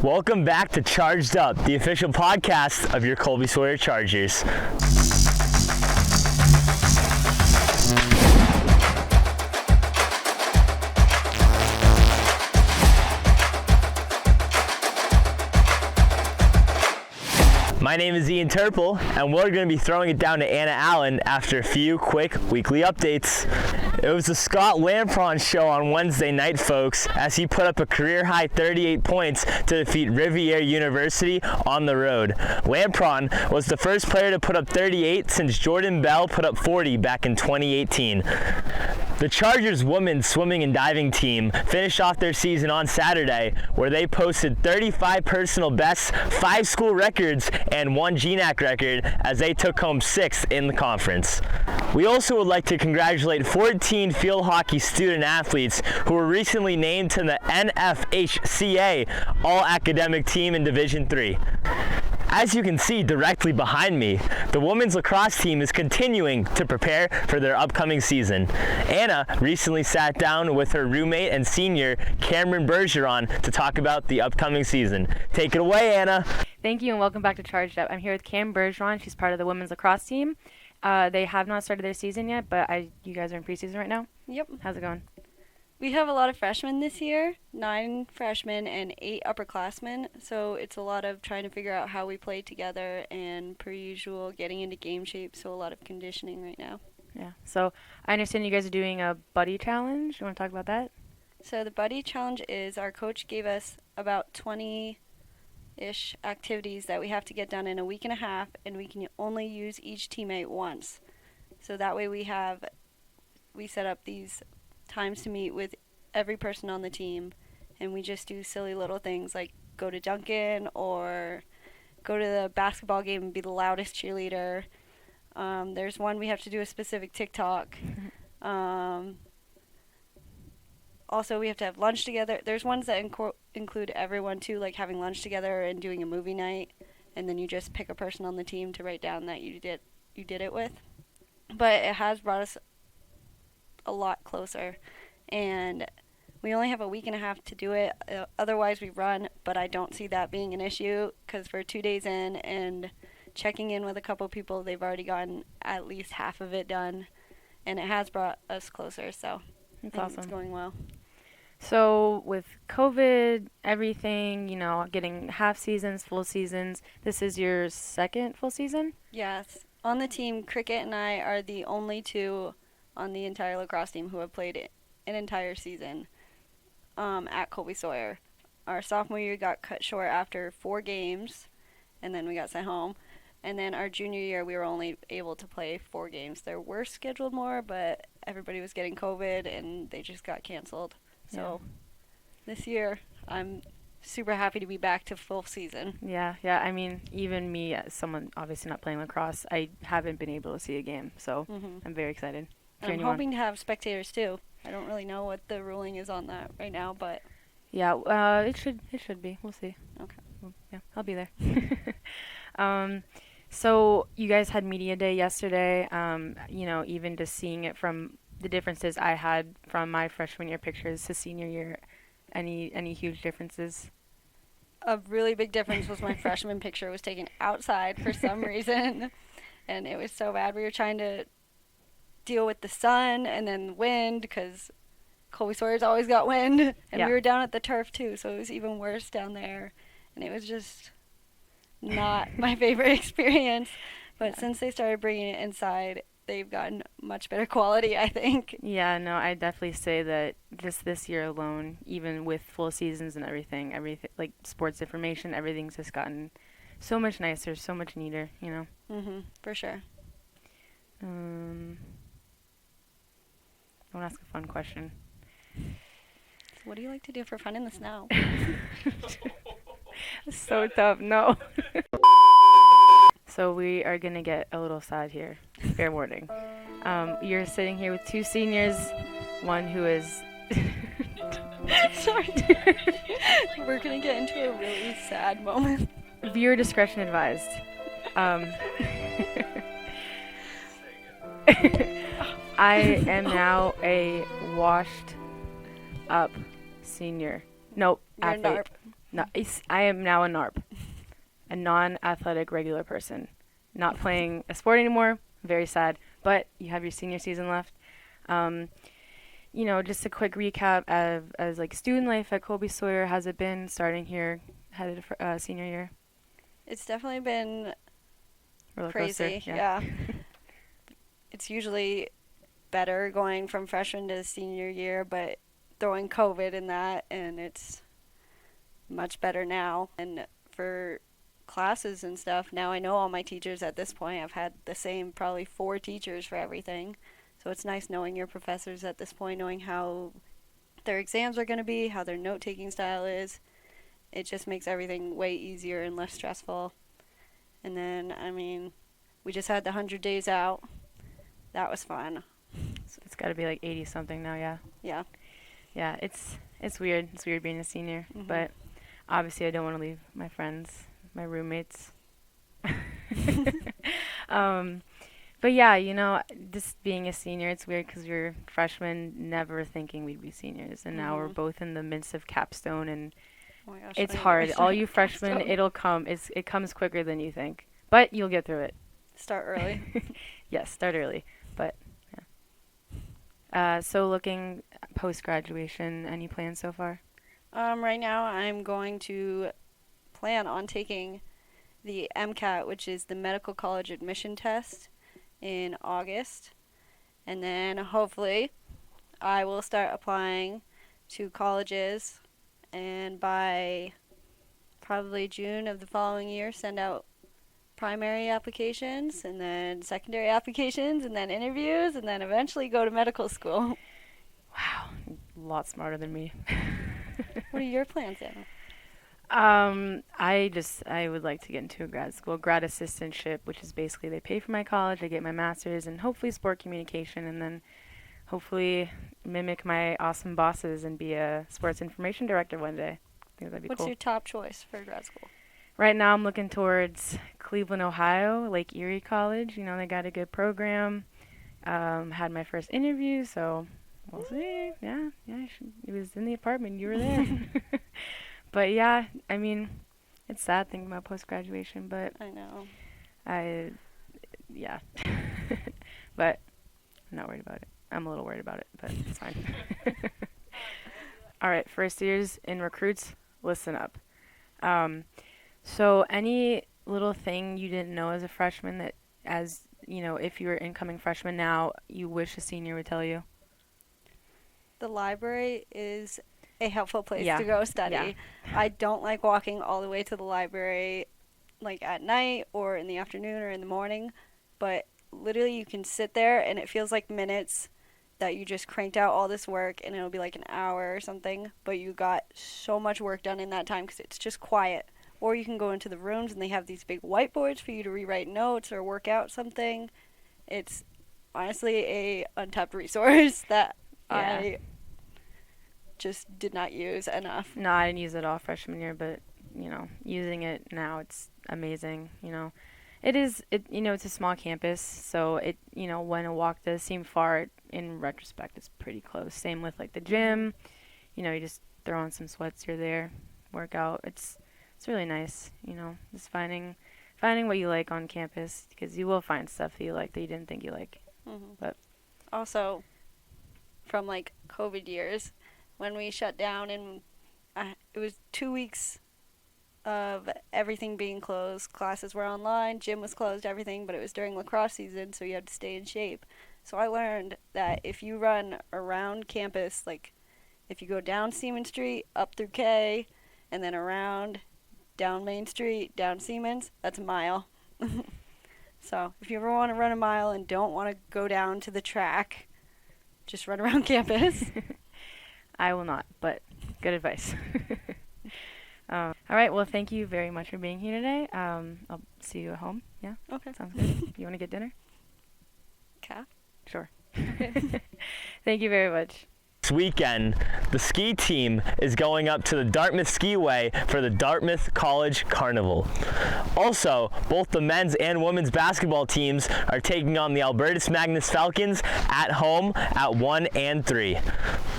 Welcome back to Charged Up, the official podcast of your Colby-Sawyer Chargers. My name is Ian Turple, and we're going to be throwing it down to Anna Allen after a few quick weekly updates. It was the Scott Lampron show on Wednesday night, folks, as he put up a career-high 38 points to defeat Rivier University on the road. Lampron was the first player to put up 38 since Jordan Bell put up 40 back in 2018. The Chargers women's swimming and diving team finished off their season on Saturday, where they posted 35 personal bests, 5 school records, and 1 GNAC record as they took home 6th in the conference. We also would like to congratulate 14 field hockey student athletes who were recently named to the NFHCA All-Academic Team in Division III. As you can see directly behind me, the women's lacrosse team is continuing to prepare for their upcoming season. Anna recently sat down with her roommate and senior, Camryn Bergeron, to talk about the upcoming season. Take it away, Anna. Thank you and welcome back to Charged Up. I'm here with Camryn Bergeron. She's part of the women's lacrosse team. They have not started their season yet, but you guys are in preseason right now? Yep. How's it going? We have a lot of freshmen this year, 9 freshmen and 8 upperclassmen, so it's a lot of trying to figure out how we play together and, per usual, getting into game shape, so a lot of conditioning right now. Yeah, so I understand you guys are doing a buddy challenge. You want to talk about that? So the buddy challenge is our coach gave us about 20-ish activities that we have to get done in a week and a half, and we can only use each teammate once. So that way we set up these times to meet with every person on the team, and we just do silly little things like go to Duncan or go to the basketball game and be the loudest cheerleader. There's one we have to do a specific TikTok. Also, we have to have lunch together. There's ones that include everyone too, like having lunch together and doing a movie night, and then you just pick a person on the team to write down that you did it with. But it has brought us a lot closer, and we only have a week and a half to do it. Otherwise we run, but I don't see that being an issue because we're 2 days in, and checking in with a couple people, they've already gotten at least half of it done, and it has brought us closer, so That's awesome. It's going well. So with COVID, everything, getting half seasons, full seasons, this is your second full season? Yes. On the team, Cricket and I are the only two on the entire lacrosse team who have played an entire season at Colby-Sawyer. Our sophomore year got cut short after 4 games, and then we got sent home. And then our junior year, we were only able to play 4 games. There were scheduled more, but everybody was getting COVID, and they just got canceled. So This year, I'm super happy to be back to full season. Yeah. I mean, even me, as someone obviously not playing lacrosse, I haven't been able to see a game, so I'm very excited. I'm hoping to have spectators too. I don't really know what the ruling is on that right now, but yeah, it should be. We'll see. Okay. Well, yeah, I'll be there. So you guys had media day yesterday. Even just seeing it from the differences I had from my freshman year pictures to senior year, any huge differences? A really big difference was my freshman picture was taken outside for some reason, and it was so bad. We were trying to deal with the sun and then wind because Colby-Sawyer's always got wind, and we were down at the turf too, so it was even worse down there, and it was just not my favorite experience. But since they started bringing it inside, they've gotten much better quality, I think. Yeah, no, I definitely say that just this year alone, even with full seasons and everything like sports information, everything's just gotten so much nicer, so much neater, For sure. I want to ask a fun question. So what do you like to do for fun in the snow? So tough, no. So we are going to get a little sad here. Fair warning. You're sitting here with 2 seniors, one who is... Sorry. We're going to get into a really sad moment. Viewer discretion advised. I am now a washed up senior. Nope, You're athlete. No, I am now a NARP, a non-athletic regular person. Not playing a sport anymore. Very sad. But you have your senior season left. Just a quick recap of as like student life at Colby-Sawyer. Has it been starting here, headed for senior year? It's definitely been Roller crazy. coaster, Yeah. It's usually better going from freshman to senior year, but throwing COVID in that, and it's much better now. And for classes and stuff, now I know all my teachers at this point. I've had the same probably 4 teachers for everything. So it's nice knowing your professors at this point, knowing how their exams are going to be, how their note-taking style is. It just makes everything way easier and less stressful. And then, we just had the 100 days out. That was fun. So it's got to be like 80 something now, yeah. Yeah. Yeah, it's weird. It's weird being a senior, Mhm. but obviously I don't want to leave my friends, my roommates. But yeah, just being a senior, it's weird because we were freshmen, never thinking we'd be seniors, and now we're both in the midst of capstone, and Oh my gosh, it's when are hard. you All you starting freshmen, capstone? it'll come. It comes quicker than you think, but you'll get through it. Start early. Yes, start early, but yeah. So looking post-graduation, any plans so far? Right now I'm going to plan on taking the MCAT, which is the medical college admission test, in August. And then hopefully I will start applying to colleges, and by probably June of the following year send out primary applications and then secondary applications and then interviews and then eventually go to medical school. Wow, a lot smarter than me. What are your plans, Anna? I would like to get into a grad school, grad assistantship, which is basically they pay for my college, I get my master's, and hopefully sport communication, and then hopefully mimic my awesome bosses and be a sports information director one day. I think that'd be What's cool. your top choice for grad school? Right now I'm looking towards Cleveland, Ohio, Lake Erie College. They got a good program. Had my first interview, so we'll see. Yeah, it was in the apartment. You were there. But yeah, it's sad thinking about post-graduation, but I know. yeah. But I'm not worried about it. I'm a little worried about it, but it's fine. All right, first years in recruits, listen up. So any little thing you didn't know as a freshman that, if you were incoming freshman now, you wish a senior would tell you? The library is a helpful place Yeah. to go study. Yeah. I don't like walking all the way to the library like at night or in the afternoon or in the morning, but literally you can sit there and it feels like minutes that you just cranked out all this work, and it'll be like an hour or something, but you got so much work done in that time because it's just quiet. Or you can go into the rooms and they have these big whiteboards for you to rewrite notes or work out something. It's honestly a untapped resource that Yeah. I just did not use enough. No, I didn't use it all freshman year, but using it now, it's amazing. It's a small campus, so when a walk does seem far, in retrospect, it's pretty close. Same with like the gym. You just throw on some sweats, you're there, work out. It's really nice. Just finding what you like on campus, because you will find stuff that you like that you didn't think you like. Mm-hmm. But also, from like COVID years, when we shut down and it was 2 weeks of everything being closed. Classes were online, gym was closed, everything, but it was during lacrosse season, so you had to stay in shape. So I learned that if you run around campus, like if you go down Seaman Street, up through K, and then around, down Main Street, down Siemens, that's a mile. So if you ever want to run a mile and don't want to go down to the track, just run around campus. I will not, but good advice. All right, well, thank you very much for being here today. I'll see you at home. Yeah? Okay. Sounds good. You want to get dinner? Calf? Sure. Okay. Thank you very much. this weekend, the ski team is going up to the Dartmouth Skiway for the Dartmouth College Carnival. Also, both the men's and women's basketball teams are taking on the Albertus Magnus Falcons at home at 1 and 3.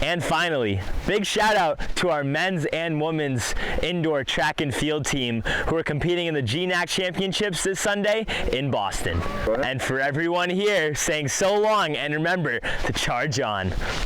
And finally, big shout out to our men's and women's indoor track and field team who are competing in the GNAC Championships this Sunday in Boston. And for everyone here saying so long, and remember to charge on.